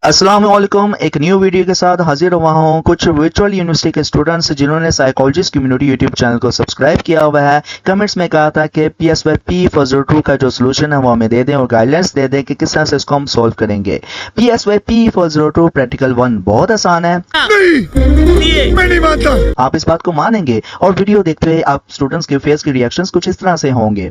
अस्सलाम वालेकुम। एक न्यू वीडियो के साथ हाजिर हुआ हूँ। कुछ वर्चुअल यूनिवर्सिटी के स्टूडेंट्स जिन्होंने साइकोलॉजिस्ट कम्युनिटी यूट्यूब चैनल को सब्सक्राइब किया हुआ है, कमेंट्स में कहा था कि PSYP फॉर 2 का जो सोल्यूशन है वो हमें दे दें और गाइडलाइंस दे दें कि किस तरह से इसको हम सॉल्व करेंगे। PSYP फॉर 2 प्रैक्टिकल 1 बहुत आसान है। नहीं, मैं नहीं मानता। आप इस बात को मानेंगे और वीडियो देखते हुए आप स्टूडेंट्स के फेस के रिएक्शंस कुछ इस तरह से होंगे।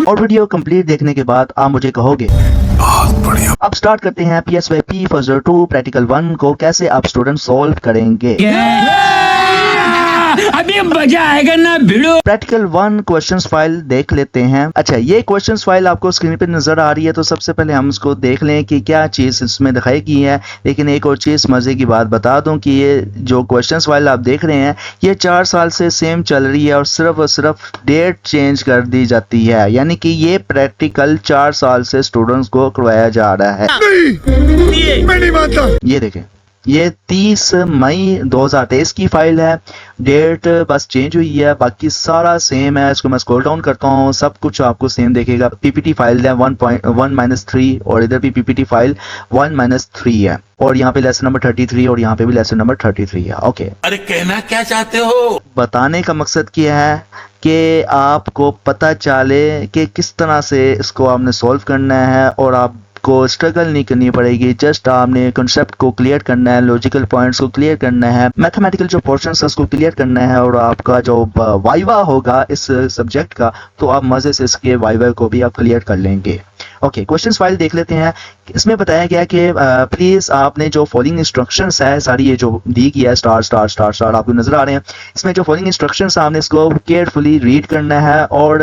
और वीडियो कंप्लीट देखने के बाद आप मुझे कहोगे बहुत बढ़िया। अब स्टार्ट करते हैं PSYP फॉर 2 प्रैक्टिकल 1 को कैसे आप स्टूडेंट सॉल्व करेंगे। अभी मजा आएगा ना भिड़ो। प्रैक्टिकल 1 क्वेश्चंस फाइल देख लेते हैं। अच्छा, ये क्वेश्चंस फाइल आपको स्क्रीन पे नजर आ रही है, तो सबसे पहले हम इसको देख लें कि क्या चीज़ इसमें दिखाई गई है। लेकिन एक और चीज़ मज़े की बात बता दूं कि ये जो क्वेश्चंस फाइल आप देख रहे हैं ये 4 साल से सेम चल रही है और सिर्फ डेट चेंज कर दी जाती है, यानी कि ये प्रैक्टिकल 4 साल से स्टूडेंट्स को करवाया जा रहा है। नहीं, मैं नहीं मानता। ये देखें, ये 30 मई 2023 की फाइल है। डेट बस चेंज हुई है, बाकी सारा सेम है। इसको मैं स्क्रॉल डाउन करता हूँ, सब कुछ आपको सेम देखेगा। PPT फाइल है 1.1-3 और इधर भी PPT फाइल 1-3 है और यहाँ पे लेसन नंबर 33 और यहाँ पे भी लेसन नंबर 33 है। ओके, अरे कहना क्या चाहते हो? बताने का मकसद क्या है कि आपको पता चले कि किस तरह से इसको आपने सॉल्व करना है और आप को स्ट्रगल नहीं करनी पड़ेगी। जस्ट आपने कॉन्सेप्ट को क्लियर करना है, लॉजिकल पॉइंट्स को क्लियर करना है, मैथमेटिकल जो पोर्शंस है उसको क्लियर करना है और आपका जो वाइवा होगा इस सब्जेक्ट का, तो आप मजे से इसके वाइवा को भी आप क्लियर कर लेंगे। ओके, क्वेश्चंस फाइल देख लेते हैं। इसमें बताया गया कि प्लीज आपने जो फॉलोइंग इंस्ट्रक्शंस है सारी ये जो दी गई है स्टार स्टार स्टार स्टार आपको नजर आ रहे हैं, इसमें जो फॉलोइंग इंस्ट्रक्शंस आपने इसको केयरफुली रीड करना है और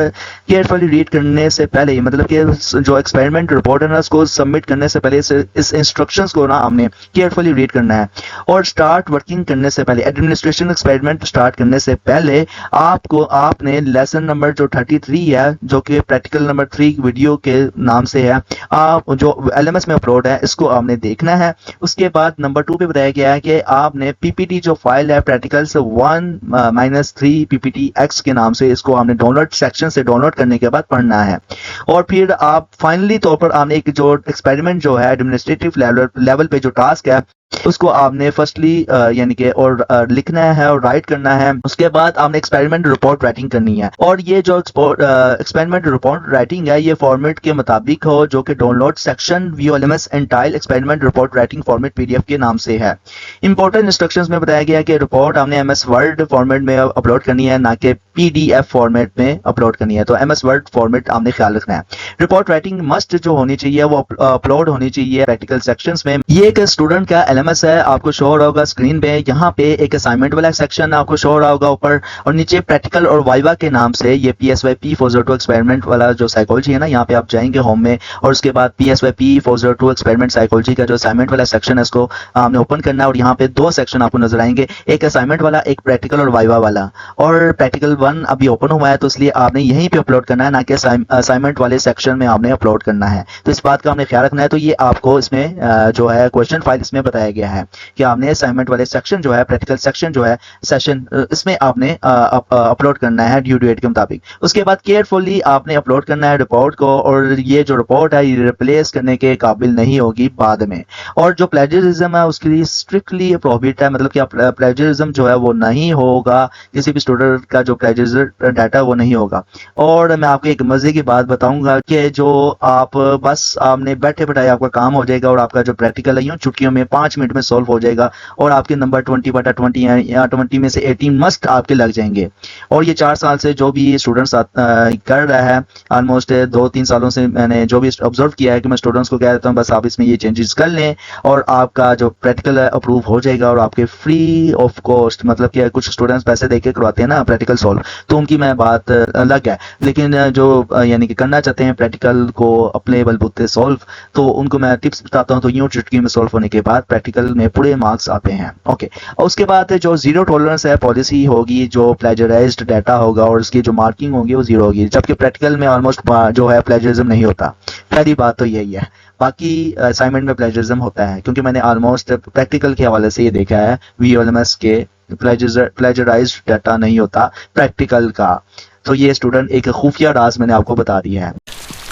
केयरफुली रीड करने से पहले मतलब कि जो एक्सपेरिमेंट रिपोर्ट है ना उसको सबमिट करने से पहले इस इंस्ट्रक्शंस को ना आपने केयरफुली रीड करना है और स्टार्ट वर्किंग करने से पहले, एडमिनिस्ट्रेशन एक्सपेरिमेंट स्टार्ट करने से पहले आपने लेसन नंबर जो 33 है जो कि प्रैक्टिकल नंबर 3 वीडियो के नाम से है, आप जो LMS में अपलोड है इसको आपने देखना है। उसके बाद नंबर 2 पे बताया गया है कि आपने PPT जो फाइल है प्रैक्टिकल्स 1-3 PPT X के नाम से, इसको आपने डाउनलोड सेक्शन से डाउनलोड करने के बाद पढ़ना है और फिर आप फाइनली तौर पर आपने एक जो एक्सपेरिमेंट जो है एडमिनिस्ट्रेटिव लेवल पे जो टास्क है उसको आपने फर्स्टली यानी कि और लिखना है और राइट करना है। उसके बाद आपने एक्सपेरिमेंट रिपोर्ट राइटिंग करनी है और ये जो एक्सपेरिमेंट रिपोर्ट राइटिंग है ये फॉर्मेट के मुताबिक हो जो कि download section VLMS entitled experiment report writing format PDF के नाम से है। इंपॉर्टेंट इंस्ट्रक्शंस में बताया गया है कि रिपोर्ट आपने MS वर्ड फॉर्मेट में अपलोड करनी है, ना कि PDF फॉर्मेट में अपलोड करनी है। तो MS वर्ड फॉर्मेट आपने ख्याल रखना है। रिपोर्ट राइटिंग मस्ट जो होनी चाहिए वो अपलोड होनी चाहिए प्रैक्टिकल सेक्शंस में। ये एक स्टूडेंट का LMS है, आपको शो हो रहा होगा स्क्रीन पे। यहाँ पे एक असाइनमेंट वाला सेक्शन आपको शो हो रहा होगा ऊपर और नीचे प्रैक्टिकल और वाइवा के नाम से ये PSYP फॉर 2 एक्सपेरिमेंट वाला जो साइकोलॉजी है ना, यहाँ पे आप जाएंगे होम में और उसके बाद PSYP फॉर 2 एक्सपेरिमेंट साइकोलॉजी का जो असाइनमेंट वाला सेक्शन है इसको आपने ओपन करना है और यहाँ पे 2 सेक्शन आपको नजर आएंगे, एक असाइनमेंट वाला, एक प्रैक्टिकल और वाइवा वाला। और प्रैक्टिकल 1 अभी ओपन हुआ है तो इसलिए आपने यहीं पे अपलोड करना है, ना कि असाइनमेंट वाले सेक्शन में आपने अपलोड करना है। तो इस बात का आपने ख्याल रखना है। तो ये आपको इसमें जो है क्वेश्चन फाइल इसमें बताया गया है कि आपने असाइनमेंट वाले सेक्शन जो है प्रैक्टिकल सेक्शन जो है सेशन इसमें आपने अपलोड करना है ड्यू डेट के मुताबिक। उसके बाद केयरफुली आपने अपलोड करना है रिपोर्ट को और ये जो रिपोर्ट है ये रिप्लेस करने के काबिल नहीं होगी बाद में। और जो प्लेजरिज्म है उसके लिए स्ट्रिक्टली प्रोहिबिट है, मतलब कि प्लेजरिज्म जो है वो नहीं होगा, किसी भी स्टूडेंट का जो प्लेजरिज्म डाटा वो नहीं होगा। और मैं आपको एक मजे की बात बताऊंगा कि जो आप बस आपने बैठे बैठाए आपका काम हो जाएगा और आपका जो प्रैक्टिकल है यूं छुट्टियों में 5 मिनट में सॉल्व हो जाएगा और आपके नंबर 20/20 या 20 में से 18 मस्ट आपके लग जाएंगे। और ये 4 साल से जो भी स्टूडेंट्स कर रहा है, ऑलमोस्ट 2-3 सालों से मैंने जो भी ऑब्जर्व किया है कि मैं स्टूडेंट्स को कह देता हूँ बस आप इसमें ये चेंजेस कर लें और आपका जो प्रैक्टिकल है अप्रूव हो जाएगा और आपके फ्री ऑफ कॉस्ट, मतलब कि कुछ स्टूडेंट्स पैसे देके करवाते हैं ना प्रैक्टिकल सॉल्व, तो उनकी मैं बात अलग है। लेकिन जो यानी कि करना चाहते हैं प्रैक्टिकल को अपने बलबूते सॉल्व, तो उनको मैं टिप्स बताता हूँ। तो यूं चुटकी में सॉल्व होने के बाद प्रैक्टिकल में पूरे मार्क्स आते हैं। ओके, और उसके बाद जो जीरो टॉलरेंस है पॉलिसी होगी, जो प्लेजराइज्ड डाटा होगा और उसकी जो मार्किंग होगी वो जीरो होगी, जबकि प्रैक्टिकल में ऑलमोस्ट जो है प्लेजरिज्म नहीं होता। पहली बात तो यही है। बाकी असाइनमेंट में प्लेजरिज्म होता है क्योंकि मैंने ऑलमोस्ट प्रैक्टिकल के हवाले से ये देखा है VLMS के प्लेजराइज्ड डाटा नहीं होता प्रैक्टिकल का। तो ये स्टूडेंट एक खुफिया राज मैंने आपको बता दिया है।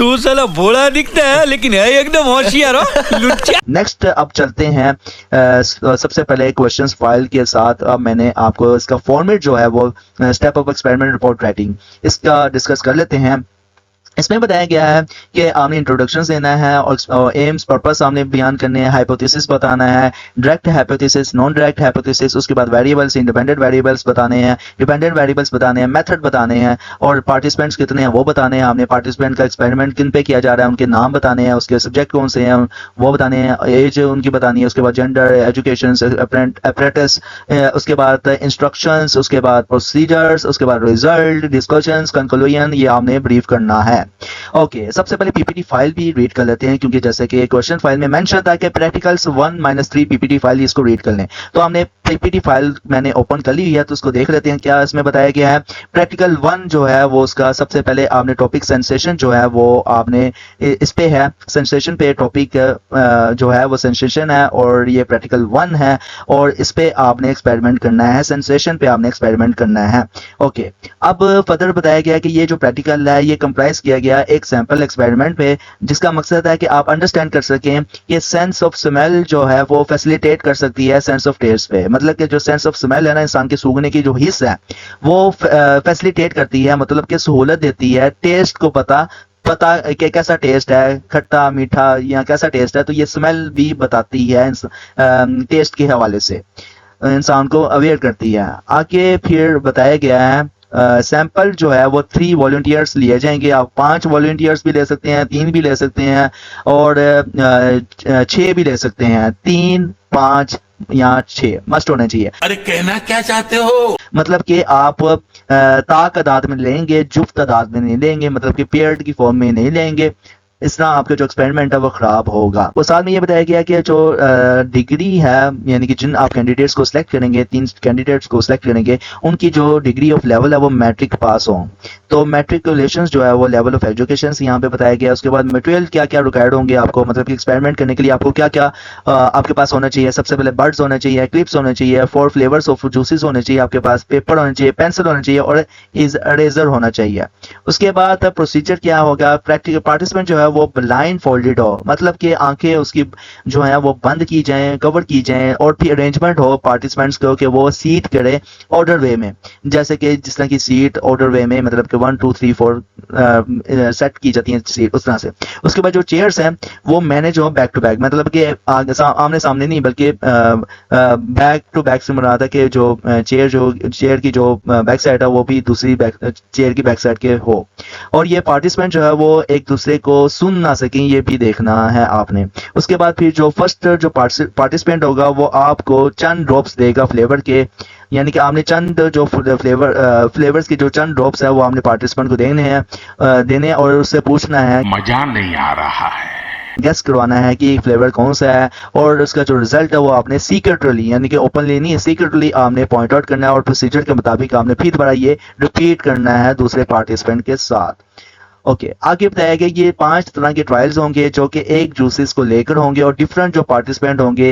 तू साला भोला दिखता है लेकिन है एकदम होशियार हो लुच्चा। नेक्स्ट अब चलते हैं सबसे पहले क्वेश्चंस फाइल के साथ। अब मैंने आपको इसका फॉर्मेट जो है वो step of experiment report writing इसका डिस्कस कर लेते हैं। इसमें बताया गया है कि आपने इंट्रोडक्शन देना है और एम्स पर्पस आपने बयान करने हैं, हाइपोथेसिस बताना है, direct hypothesis, non direct hypothesis, उसके बाद वेरिएबल्स, इंडिपेंडेंट वेरिएबल्स बताने हैं, डिपेंडेंट वेरिएबल्स बताने हैं, मेथड बताने हैं और पार्टिसिपेंट्स कितने हैं वो बताने हैं। आपने पार्टिसिपेंट का एक्सपेरिमेंट किन पे किया जा रहा है उनके नाम बताने हैं, उसके सब्जेक्ट कौन से हैं वो बताने हैं, एज उनकी बतानी है, उसके बाद जेंडर, एजुकेशन, अप्रेंटिस, उसके बाद इंस्ट्रक्शंस, उसके बाद प्रोसीजर्स, उसके बाद रिजल्ट, डिस्कशंस, कंक्लूजन, ये आपने ब्रीफ करना है। ओके, सबसे पहले पीपीटी फाइल भी रीड कर लेते हैं क्योंकि जैसे कि क्वेश्चन फाइल में मेंशन था कि प्रैक्टिकल्स 1-3 पीपीटी फाइल इसको रीड कर लें, तो हमने पीपीटी फाइल मैंने ओपन कर ली हुई है तो उसको देख लेते हैं क्या इसमें बताया गया है। प्रैक्टिकल 1 जो है वो उसका सबसे पहले आपने टॉपिक सेंसेशन जो है वो आपने इस पे है, सेंसेशन पे टॉपिक जो है वो सेंसेशन है और ये प्रैक्टिकल 1 है और इस पे आपने एक्सपेरिमेंट करना है, सेंसेशन पे आपने एक्सपेरिमेंट करना है। ओके, अब फर्दर बताया गया कि ये जो प्रैक्टिकल है ये कंप्राइज किया गया एक सैंपल एक्सपेरिमेंट पे, जिसका मकसद है कि आप अंडरस्टैंड कर सकें कि सेंस ऑफ स्मेल जो है वो फैसिलिटेट कर सकती है सेंस ऑफ टेस्ट पे। मतलब कि जो सेंस ऑफ स्मेल है ना, इंसान के सूंघने की जो हिस्सा है वो फैसिलिटेट करती है, मतलब कि सहूलत देती है टेस्ट को पता कि कैसा टेस्ट है, खट्टा मीठा या कैसा टेस्ट है, तो ये स्मेल भी बताती है टेस्ट के हवाले से, इंसान को अवेयर करती है। आगे फिर बताया गया है सैंपल जो है वो 3 वॉलंटियर्स लिए जाएंगे। आप 5 वॉलंटियर्स भी ले सकते हैं, 3 भी ले सकते हैं और 6 भी ले सकते हैं। 3, 5 या 6 मस्ट होने चाहिए। अरे कहना क्या चाहते हो? मतलब कि आप तादाद में लेंगे, जुफ्त तादाद में नहीं लेंगे, मतलब कि पेयर्ड की फॉर्म में नहीं लेंगे, इस तरह आपका जो एक्सपेरिमेंट है वो खराब होगा। वो साथ में ये बताया गया कि जो डिग्री है, यानी कि जिन आप कैंडिडेट्स को सिलेक्ट करेंगे, 3 कैंडिडेट्स को सिलेक्ट करेंगे, उनकी जो डिग्री ऑफ लेवल है वो मैट्रिक पास हो। तो मैट्रिकुलेशंस जो है वो लेवल ऑफ एजुकेशन यहाँ पे बताया गया। उसके बाद मटेरियल क्या क्या रिक्वायर्ड होंगे आपको, मतलब कि एक्सपेरिमेंट करने के लिए आपको क्या क्या आपके पास होना चाहिए। सबसे पहले बर्ड्स होने चाहिए, क्लिप्स होने चाहिए, 4 फ्लेवर्स ऑफ जूसेस होने चाहिए आपके पास, पेपर होने चाहिए, पेंसिल होना चाहिए और इरेजर होना चाहिए। उसके बाद प्रोसीजर क्या होगा, प्रैक्टिकल पार्टिसिपेंट जो है वो ब्लाइंड फोल्डेड हो, मतलब कि आंखें उसकी जो है वो बंद की जाएं, कवर की जाएं और फिर अरेंजमेंट हो पार्टिसिपेंट्स को कि वो सीट करे ऑर्डर वे में, जैसे कि जिस तरह की सीट ऑर्डर वे में, मतलब कि 1 2 3 4 सेट की जाती है सीट, उस तरह से। उसके बाद जो चेयर्स हैं वो मैनेज हो बैक टू बैक, मतलब कि आमने सामने नहीं बल्कि बैक टू बैक से मुराद है कि जो चेयर की जो बैक साइड है वो भी दूसरी चेयर की बैक साइड के हो, और ये पार्टिसिपेंट जो है वो एक दूसरे को सुन ना सकें, ये भी देखना है आपने। उसके बाद फिर जो फर्स्ट जो पार्टिसिपेंट होगा वो आपको चंद ड्रॉप्स देगा फ्लेवर के, यानी कि आपने चंद जो फ्लेवर्स की जो चंद ड्रॉप्स है वो आपने पार्टिसिपेंट को देने और उससे पूछना है, मजा नहीं आ रहा है, गेस करवाना है कि एक फ्लेवर कौन सा है, और उसका जो रिजल्ट है वो आपने सीक्रेटली, यानी कि ओपनली नहीं, सीक्रेटली आपने पॉइंट आउट करना है और प्रोसीजर के मुताबिक आपने फिर दोबारा ये रिपीट करना है दूसरे पार्टिसिपेंट के साथ। ओके, आगे बताया गया ये 5 तरह के ट्रायल्स होंगे जो कि एक जूसेस को लेकर होंगे और डिफरेंट जो पार्टिसिपेंट होंगे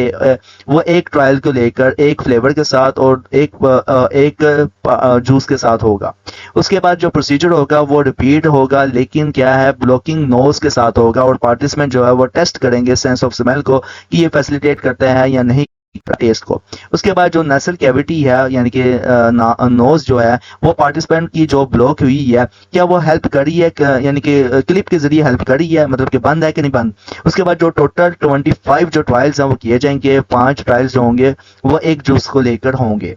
वो एक ट्रायल को लेकर एक फ्लेवर के साथ और एक जूस के साथ होगा। उसके बाद जो प्रोसीजर होगा वो रिपीट होगा, लेकिन क्या है, ब्लॉकिंग नोज के साथ होगा और पार्टिसिपेंट जो है वो टेस्ट करेंगे सेंस ऑफ स्मेल को कि ये फैसिलिटेट करता है या नहीं टेस्ट को। उसके बाद जो नसल कैविटी है, यानी कि नोज जो है वो पार्टिसिपेंट की जो ब्लॉक हुई है क्या वो हेल्प करी है, यानी कि क्लिप के जरिए हेल्प करी है, मतलब कि बंद है कि नहीं बंद। उसके बाद जो टोटल 25 जो ट्रायल्स हैं वो किए जाएंगे, 5 ट्रायल्स जो होंगे वो एक जूस को लेकर होंगे।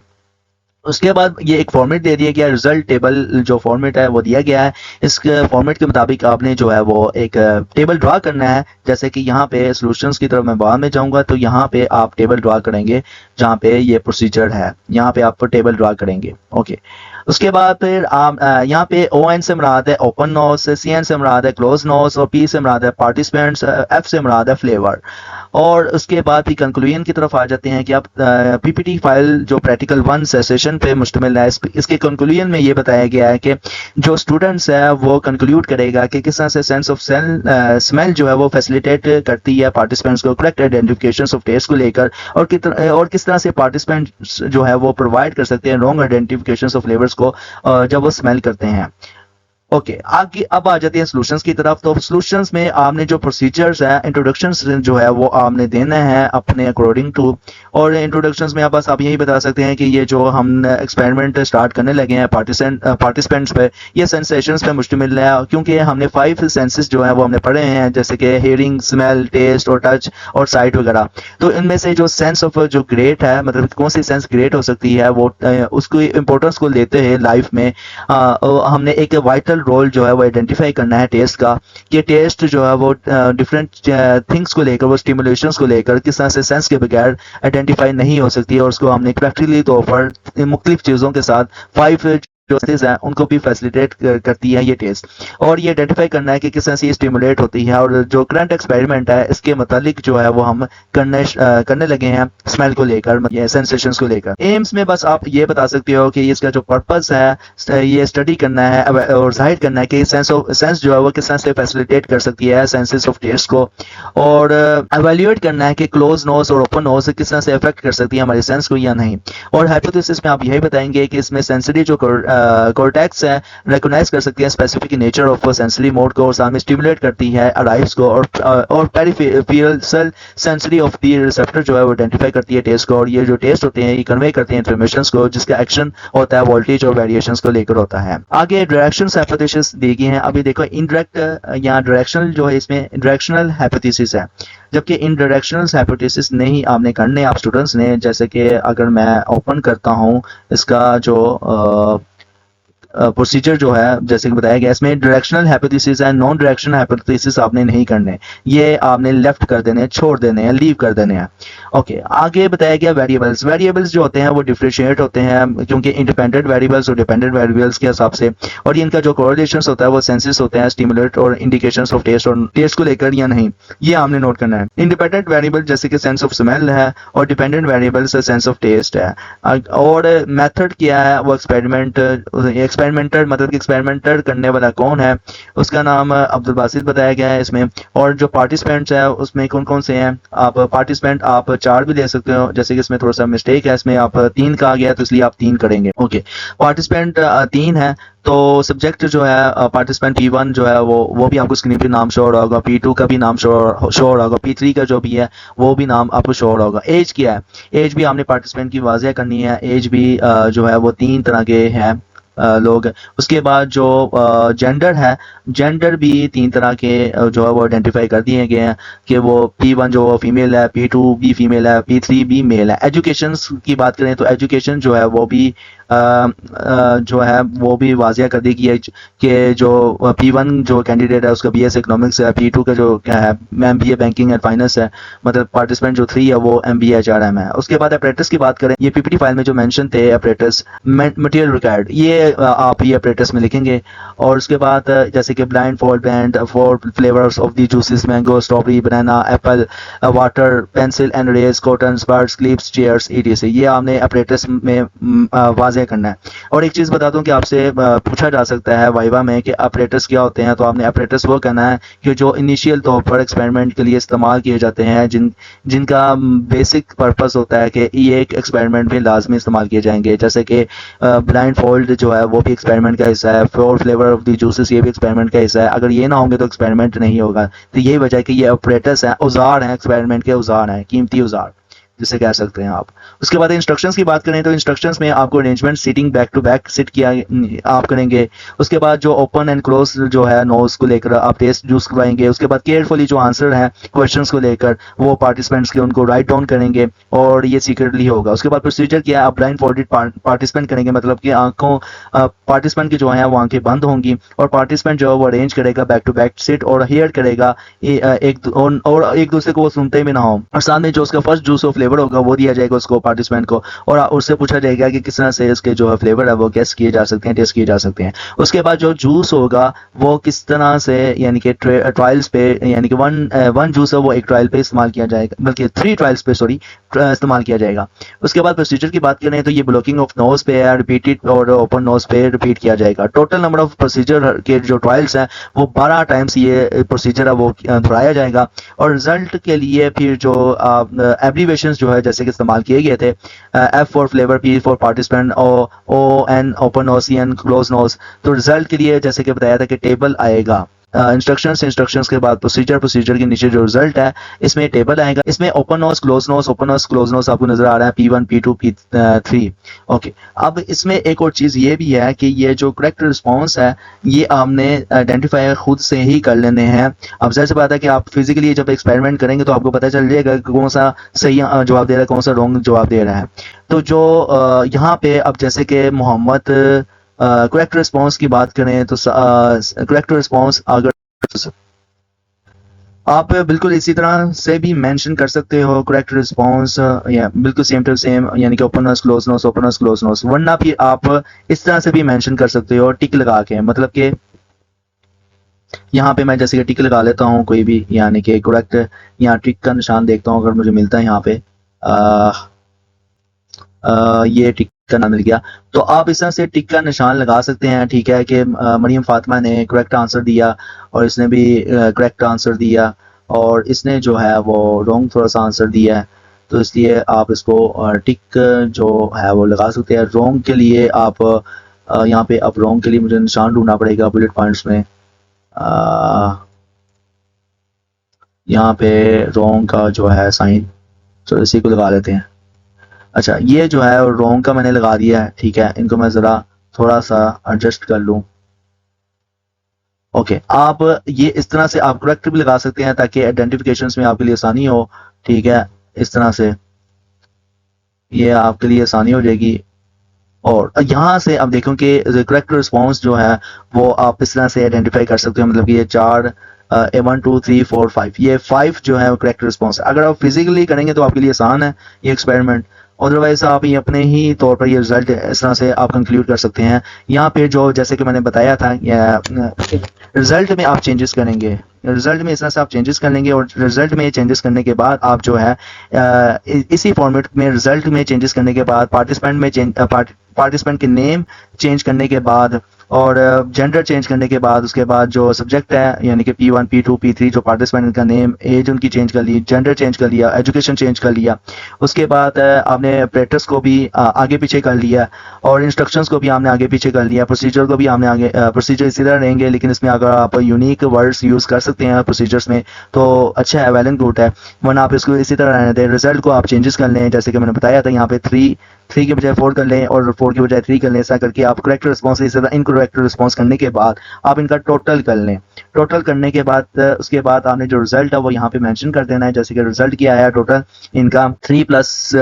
उसके बाद ये एक फॉर्मेट दे दिया गया, रिजल्ट टेबल जो फॉर्मेट है वो दिया गया है। इस फॉर्मेट के मुताबिक आपने जो है वो एक टेबल ड्रा करना है, जैसे कि यहाँ पे सॉल्यूशंस की तरफ मैं बाद में जाऊंगा तो यहाँ पे आप टेबल ड्रा करेंगे, जहाँ पे ये प्रोसीजर है यहाँ पे आप टेबल ड्रा करेंगे। ओके, उसके बाद फिर आप यहाँ पे ON से मुराद है ओपन नोज, CN से मुराद है क्लोज नोज और P से मुराद है पार्टिसिपेंट्स, F से मुराद है फ्लेवर। और उसके बाद ही कंक्लूजन की तरफ आ जाते हैं कि आप PPT फाइल जो प्रैक्टिकल 1 सेशन पे मुश्तमिल है, इसके कंक्लूजन में ये बताया गया है कि जो स्टूडेंट्स है वो कंक्लूड करेगा कि किस तरह से सेंस ऑफ स्मेल जो है वो फैसिलिटेट करती है पार्टिसिपेंट्स को करेक्ट आइडेंटिफिकेशन ऑफ टेस्ट को लेकर, और किस तरह से पार्टिसिपेंट्स जो है वो प्रोवाइड कर सकते हैं रॉन्ग आइडेंटिफिकेशन ऑफ फ्लेवर्स को जब वो स्मेल करते हैं। ओके आगे अब आ जाते हैं सॉल्यूशंस की तरफ। तो सॉल्यूशंस में आपने जो प्रोसीजर्स है, इंट्रोडक्शंस जो है वो आपने देना है अपने अकॉर्डिंग टू। और इंट्रोडक्शंस में बस आप यही बता सकते हैं कि ये जो हम एक्सपेरिमेंट स्टार्ट करने लगे हैं पार्टिसिपेंट्स पे, ये सेंसेशंस पे मुश्तमिल है, क्योंकि हमने 5 सेंसेस जो है वो हमने पढ़े हैं, जैसे कि हियरिंग, स्मेल, टेस्ट और टच और साइट वगैरह। तो इनमें से जो सेंस ऑफ जो ग्रेट है, मतलब कौन सी सेंस ग्रेट हो सकती है, वो उसको इंपॉर्टेंस को लेते हैं लाइफ में। हमने एक वाइटल रोल जो है वो आइडेंटिफाई करना है टेस्ट का, कि टेस्ट जो है वो डिफरेंट थिंग्स को लेकर, वो स्टिमुलेशंस को लेकर किस तरह से सेंस के बगैर आइडेंटिफाई नहीं हो सकती है। और उसको हमने प्रैक्टिकली तौर पर मुख्तलिफ चीज़ों के साथ 5 जो चीज़ है उनको भी फैसिलिटेट करती है ये टेस्ट। और ये आइडेंटिफाई करना है कि किस तरह से ये स्टिमुलेट होती है। और जो करंट एक्सपेरिमेंट है इसके मुतालिक जो है वो हम करने लगे हैं स्मेल को लेकर, ये सेंसेशंस को लेकर। एम्स में बस आप ये बता सकते हो कि इसका जो पर्पस है ये स्टडी करना है और जाहिर करना है कि सेंस जो है वो किस तरह से फैसिलिटेट कर सकती है सेंसेस ऑफ टेस्ट को, और एवेल्युएट करना है कि क्लोज नोज और ओपन नोज किस तरह से अफेक्ट कर सकती है हमारे सेंस को या नहीं। और हाइपोथेसिस में आप यही बताएंगे कि इसमें सेंसरी जो कॉर्टेक्स है रिकॉग्नाइज कर सकती है specific nature of sensory mode को, और साथ में स्टिमुलेट करती है अराइव्स को, और peripheral sensory of the receptor जो है वो आइडेंटिफाई करती है टेस्ट को। और ये जो टेस्ट होते हैं ये कन्वे करते हैं इंफॉर्मेशंस को, जिसका एक्शन होता है वोल्टेज और वेरिएशंस को लेकर होता है। आगे डायरेक्शंस हाइपोथेसिस दी गई हैं। अभी देखो इनडायरेक्ट या डायरेक्शनल जो है, इसमें डायरेक्शनल हाइपोथेसिस है, जबकि इन डायरेक्शनल हाइपोथेसिस नहीं आपने करने आप स्टूडेंट्स ने। जैसे कि अगर मैं ओपन करता हूं इसका जो प्रोसीजर जो है जैसे कि बताया गया, इसमें डायरेक्शनल हाइपोथेसिस है, नॉन डायरेक्शनल हाइपोथेसिस आपने नहीं करने, ये आपने लेफ्ट कर देने, छोड़ देने हैं, लीव कर देने हैं। ओके आगे बताया गया वेरिएबल्स। वेरिएबल्स जो होते हैं वो डिफरेंशिएट होते हैं, क्योंकि इंडिपेंडेंट वेरिएबल्स और डिपेंडेंट वेरिएबल्स के हिसाब से, और इनका जो कोरिलेशंस होता है वो सेंसेस होते हैं, स्टिमुलेट और इंडिकेशंस ऑफ टेस्ट, और टेस्ट को लेकर या नहीं ये आपने नोट करना है। इंडिपेंडेंट वेरिएबल जैसे कि सेंस ऑफ स्मेल है, और dependent variables sense of taste है। और मेथड क्या है, वो एक्सपेरिमेंटर मतलब कि एक्सपेरिमेंटर करने वाला कौन है, उसका नाम अब्दुल बासित बताया गया है इसमें। और जो पार्टिसिपेंट्स है उसमें कौन कौन से हैं, आप पार्टिसिपेंट आप 4 भी ले सकते हो, जैसे कि इसमें थोड़ा सा मिस्टेक है, इसमें आप 3 कहा गया तो इसलिए आप 3 करेंगे। ओके पार्टिसिपेंट 3 है, तो सब्जेक्ट जो है पार्टिसिपेंट P1 जो है वो भी आपको स्क्रीन पे नाम शो हो रहा होगा, P2 का भी नाम शो हो रहा होगा, P3 का जो भी है वो भी नाम आपको शो हो रहा होगा। एज क्या है, एज भी आपने पार्टिसिपेंट की वाज़ेह करनी है। एज भी जो है वो 3 तरह के हैं लोग। उसके बाद जो जेंडर है, जेंडर भी 3 तरह के जो है वो आइडेंटिफाई कर दिए गए हैं कि वो P1 जो फीमेल है, P2 भी फीमेल है, P3 भी मेल है। एजुकेशन की बात करें तो एजुकेशन जो है वो भी वाजिया कर दी है कि जो P1 जो कैंडिडेट है उसका BS इकोनॉमिक्स है, P2 का जो क्या है MBA बैंकिंग एंड फाइनेंस है, मतलब पार्टिसिपेंट जो 3 है वो MBA HRM है। उसके बाद अपरेटस की बात करें, ये PPT फाइल में जो मेंशन थे अपरेटस मटेरियल रिक्वायर्ड, ये आप ये अपरेटस में लिखेंगे। और उसके बाद जैसे कि blindfold band for flavours of the juices, mango, strawberry, banana, apple, water, pencil and rays, cotton, birds, clips, chairs, ETC, ये आपने अपरेटस में वाज़ेह करना है। और एक चीज बता दूं कि आपसे पूछा जा सकता है वाइवा में कि ऑपरेटर्स क्या होते हैं, तो आपने ऑपरेटर्स वो कहना है कि जो इनिशियल तौर पर एक्सपेरिमेंट के लिए इस्तेमाल किए जाते हैं, जिनका बेसिक पर्पस होता है कि ये एक एक्सपेरिमेंट में लाजमी इस्तेमाल किए जाएंगे। जैसे कि ब्लाइंड फोल्ड जो है वो भी एक्सपेरिमेंट का हिस्सा है, four flavour of the juices ये भी एक्सपेरिमेंट का हिस्सा है। अगर ये ना होंगे तो एक्सपेरिमेंट नहीं होगा। तो यही वजह है कि ये ऑपरेटर्स हैं, औजार हैं, एक्सपेरिमेंट के औजार हैं, कीमती औजार जिसे कह सकते हैं आप। उसके बाद इंस्ट्रक्शंस की बात करें तो इंस्ट्रक्शंस में आपको arrangement seating back to back sit किया आप करेंगे। उसके बाद जो ओपन एंड क्लोज जो है नोज को लेकर आप टेस्ट यूज करवाएंगे। उसके बाद केयरफुली जो आंसर है क्वेश्चंस को लेकर वो पार्टिसिपेंट्स के उनको राइट डाउन करेंगे और ये सीक्रेटली होगा। उसके बाद प्रोसीजर क्या है, आप ब्लाइंड फोल्डेड पार्टिसिपेंट करेंगे, मतलब कि आंखों पार्टिसिपेंट की जो है वो आंखें बंद होंगी और पार्टिसिपेंट जो है वो अरेंज करेगा बैक टू बैक सिट और हेयर करेगा एक दूसरे को वो सुनते भी ना हो। और साथ में जो उसका फर्स्ट जूस ऑफ फ्लेवर होगा वो दिया जाएगा उसको पार्टिसिपेंट को और उससे पूछा जाएगा कि किस तरह से इसके जो है फ्लेवर है वो गेस किए जा सकते हैं, टेस्ट किए जा सकते हैं। उसके बाद जो जूस होगा वो किस तरह से यानी कि ट्रायल्स पे यानी कि वन जूस है वो एक ट्रायल पे इस्तेमाल किया जाएगा, बल्कि 3 ट्रायल्स पे इस्तेमाल किया जाएगा। उसके बाद प्रोसीजर की बात करें तो ये ब्लॉकिंग ऑफ नोज पे है, रिपीटेड और ओपन नोज पे रिपीट किया जाएगा। टोटल नंबर ऑफ प्रोसीजर के जो ट्रायल्स हैं वो 12 टाइम्स ये प्रोसीजर है वो दोहराया जाएगा। और रिजल्ट के लिए फिर जो एब्रीवेशंस जो है जैसे कि इस्तेमाल किए गए थे, F for flavour, P for participant, O N open nose, C N close nose. तो रिजल्ट के लिए जैसे कि बताया था कि टेबल आएगा, इंस्ट्रक्शंस के बाद प्रोसीजर के नीचे जो रिजल्ट है इसमें टेबल आएगा। इसमें ओपन नोज, क्लोज नोज आपको नजर आ रहा है, P1, P2, P3। ओके, अब इसमें एक और चीज ये भी है कि ये जो करेक्ट रिस्पॉन्स है ये आपने आइडेंटिफाई खुद से ही कर लेने हैं। अब जैसे से बात है कि आप फिजिकली जब एक्सपेरिमेंट करेंगे तो आपको पता चल जाएगा कि कौन सा सही जवाब दे रहा है, कौन सा रॉन्ग जवाब दे रहा है। तो जो यहाँ पे अब जैसे कि मोहम्मद करेक्ट रिस्पॉन्स की बात करें तो करेक्ट रिस्पॉन्स अगर आप बिल्कुल इसी तरह से भी मेंशन कर सकते हो करेक्ट रिस्पॉन्स, या बिल्कुल सेम टू सेम, यानी कि open nose, close nose, open nose, close nose. वरना भी आप इस तरह से भी मेंशन कर सकते हो टिक लगा के, मतलब कि यहाँ पे मैं जैसे कि टिक लगा लेता हूँ कोई भी, यानी कि करेक्ट, यहाँ टिक का निशान देखता हूँ अगर मुझे मिलता है यहाँ पे ये टिक का नाम मिल गया। तो आप इस तरह से टिक का निशान लगा सकते हैं, ठीक है, कि मरियम फातिमा ने करेक्ट आंसर दिया और इसने भी करेक्ट आंसर दिया और इसने जो है वो रॉन्ग थोड़ा सा आंसर दिया है, तो इसलिए आप इसको टिक जो है वो लगा सकते हैं। रॉन्ग के लिए आप यहाँ पे, अब रॉन्ग के लिए मुझे निशान ढूंढना पड़ेगा बुलेट पॉइंट्स में। यहाँ पे रॉन्ग का जो है साइन, तो इसी को लगा लेते हैं। अच्छा, ये जो है रॉन्ग का मैंने लगा दिया है, ठीक है, इनको मैं जरा थोड़ा सा एडजस्ट कर लूं। ओके, आप ये इस तरह से आप करेक्ट भी लगा सकते हैं ताकि आइडेंटिफिकेशंस में आपके लिए आसानी हो, ठीक है, इस तरह से ये आपके लिए आसानी हो जाएगी। और यहाँ से अब देखो कि करेक्ट रिस्पॉन्स जो है वो आप इस तरह से आइडेंटिफाई कर सकते हो, मतलब कि ये 4 1 2 3 4 5, ये 5 जो है वो करेक्ट रिस्पॉन्स। अगर आप फिजिकली करेंगे तो आपके लिए आसान है ये एक्सपेरिमेंट, अदरवाइज आप ये अपने ही तौर पर ये रिजल्ट इस तरह से आप कंक्लूड कर सकते हैं। यहाँ पे जो जैसे कि मैंने बताया था, रिजल्ट में आप चेंजेस करेंगे, रिजल्ट में इस तरह से आप चेंजेस कर लेंगे और रिजल्ट में चेंजेस करने के बाद आप जो है इसी फॉर्मेट में रिजल्ट में चेंजेस करने के बाद पार्टिसिपेंट के नेम चेंज करने के बाद और जेंडर चेंज करने के बाद, उसके बाद जो सब्जेक्ट है यानी कि P1, P2, P3 जो पार्टिसिपेंट का नेम, एज उनकी चेंज कर ली, जेंडर चेंज कर लिया, एजुकेशन चेंज कर लिया। उसके बाद आपने ऑपरेटर्स को भी आगे पीछे कर लिया और इंस्ट्रक्शंस को भी आपने आगे पीछे कर लिया, प्रोसीजर को भी आपने आगे, प्रोसीजर इसी तरह रहेंगे लेकिन इसमें अगर आप यूनिक वर्ड्स यूज़ कर सकते हैं प्रोसीजर्स में तो अच्छा है, वेल एंड गुड है, वरना आप इसको इसी तरह रहने दें। रिजल्ट को आप चेंजेस कर लें, जैसे कि मैंने बताया था यहाँ पे 3 के बजाय 4 कर लें और 4 के बजाय 3 कर लें। ऐसा करके आप करेक्ट रिस्पॉन्स, इस तरह इनकरेक्ट रिस्पॉन्स करने के बाद आप इनका टोटल कर लें। टोटल करने के बाद उसके बाद आपने जो रिजल्ट है वो यहाँ पे मेंशन कर देना है, जैसे कि रिजल्ट क्या आया टोटल इनका 3 +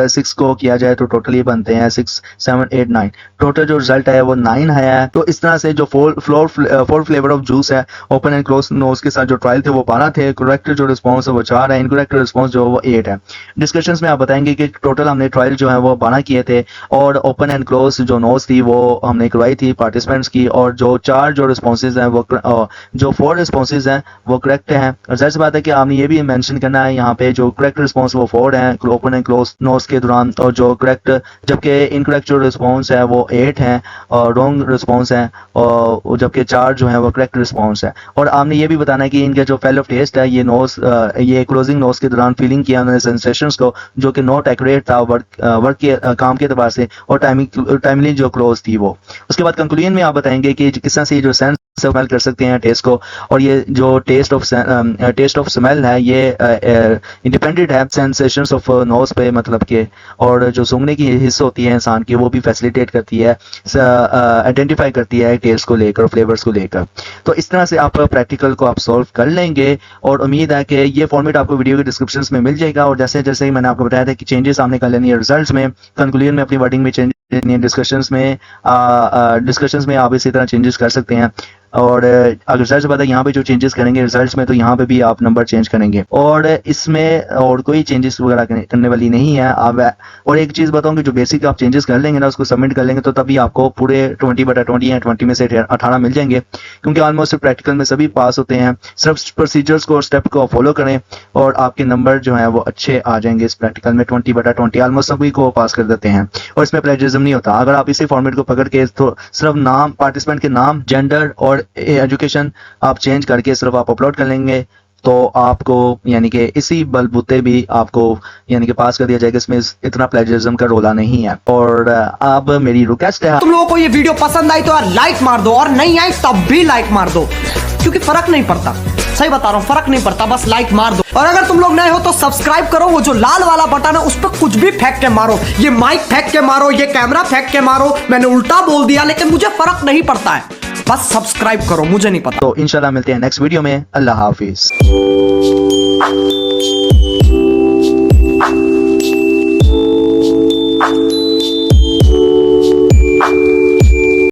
6 को किया जाए तो टोटल ये बनते हैं 6 7 8 9। टोटल जो रिजल्ट है वो 9 आया है। तो इस तरह से जो 4 फ्लेवर ऑफ जूस है ओपन एंड क्लोज नोज के साथ जो ट्रायल थे वो 12 थे, करेक्ट जो रिस्पॉन्स है वो 4 है, इनकरेक्ट रिस्पॉन्स जो वो 8 है। डिस्कशंस में आप बताएंगे कि टोटल हमने ट्रायल जो है वो 12 किए थे और ओपन एंड क्लोज जो नोज थी वो हमने करवाई थी पार्टिसिपेंट्स की, और जो 4 जो रिस्पॉन्सेज हैं वो जो 4 रिस्पॉन्सेज हैं वो करेक्ट हैं। और जाहिर सी बात है कि आपने ये भी मेंशन करना है यहाँ पे जो करेक्ट रिस्पॉन्स वो 4 हैं ओपन एंड क्लोज नोज के दौरान, और जो करेक्ट, जबकि इनकरेक्ट जो रिस्पॉन्स है वो 8 हैं और रॉन्ग रिस्पॉन्स है, और जबकि 4 जो है वो करेक्ट रिस्पॉन्स है। और आपने ये भी बताना है कि इनका जो फेल ऑफ टेस्ट है ये नोज, ये क्लोजिंग नोज के दौरान फीलिंग किया उन्होंने सेंसेशंस को जो कि नॉट एक्यूरेट था वर्क के काम के एतबार से, और टाइमली जो क्लोज थी वो। उसके बाद कंक्लूजन में आप बताएंगे कि किस तरह से जो सेंस स्मेल कर सकते हैं टेस्ट को, और ये जो टेस्ट ऑफ स्मेल है ये इंडिपेंडेंट है सेंसेशंस ऑफ नोज पे, मतलब के, और जो सूंघने की हिस्स होती है इंसान की वो भी फैसिलिटेट करती है, आइडेंटिफाई करती है टेस्ट को लेकर, फ्लेवर्स को लेकर। तो इस तरह से आप प्रैक्टिकल को आप सॉल्व कर लेंगे और उम्मीद है कि ये फॉर्मेट आपको वीडियो के डिस्क्रिप्शन में मिल जाएगा। और जैसे जैसे ही मैंने आपको बताया था कि चेंजेस आपने कर लेनी है रिजल्ट्स में, कंक्लूजन में अपनी वर्डिंग में चेंज, डिस्कशंस में आप इसी तरह चेंजेस कर सकते हैं। और अगर रिजल्ट बाद यहाँ पे जो चेंजेस करेंगे रिजल्ट्स में, तो यहाँ पे भी आप नंबर चेंज करेंगे और इसमें और कोई चेंजेस वगैरह करने वाली नहीं है। आप और एक चीज़ बताऊँ कि जो बेसिक आप चेंजेस कर लेंगे ना, उसको सबमिट कर लेंगे, तो तभी आपको पूरे 20/20 या 20 में से 18 मिल जाएंगे, क्योंकि ऑलमोस्ट प्रैक्टिकल में सभी पास होते हैं। सिर्फ प्रोसीजर्स को और स्टेप को फॉलो करें और आपके नंबर जो है वो अच्छे आ जाएंगे। इस प्रैक्टिकल में 20/20 ऑलमोस्ट सभी को पास कर देते हैं और इसमें प्लेजरिज्म नहीं होता। अगर आप इसी फॉर्मेट को पकड़ के तो सिर्फ नाम, पार्टिसिपेंट के नाम, जेंडर और एजुकेशन आप चेंज करके सिर्फ आप अपलोड कर लेंगे, तो आपको यानी कि इसी बलबूते भी आपको यानी कि पास कर दिया जाएगा। इसमें इतना प्लेजरिज्म का रोला नहीं है। और अब मेरी रिक्वेस्ट है, तुम लोगों को ये वीडियो पसंद आई तो यार लाइक मार दो, और नहीं आई तब भी लाइक मार दो, क्योंकि फर्क नहीं पड़ता। सही बता रहा हूं, फर्क नहीं पड़ता, बस लाइक मार दो। और अगर तुम लोग नए हो तो सब्सक्राइब करो, वो जो लाल वाला बटन है उस पर कुछ भी फेंक के मारो, ये माइक फेंक के मारो, ये कैमरा फेंक के मारो, मैंने उल्टा बोल दिया लेकिन मुझे फर्क नहीं पड़ता है, बस सब्सक्राइब करो, मुझे नहीं पता। तो इंशाल्लाह मिलते हैं नेक्स्ट वीडियो में। अल्लाह हाफिज।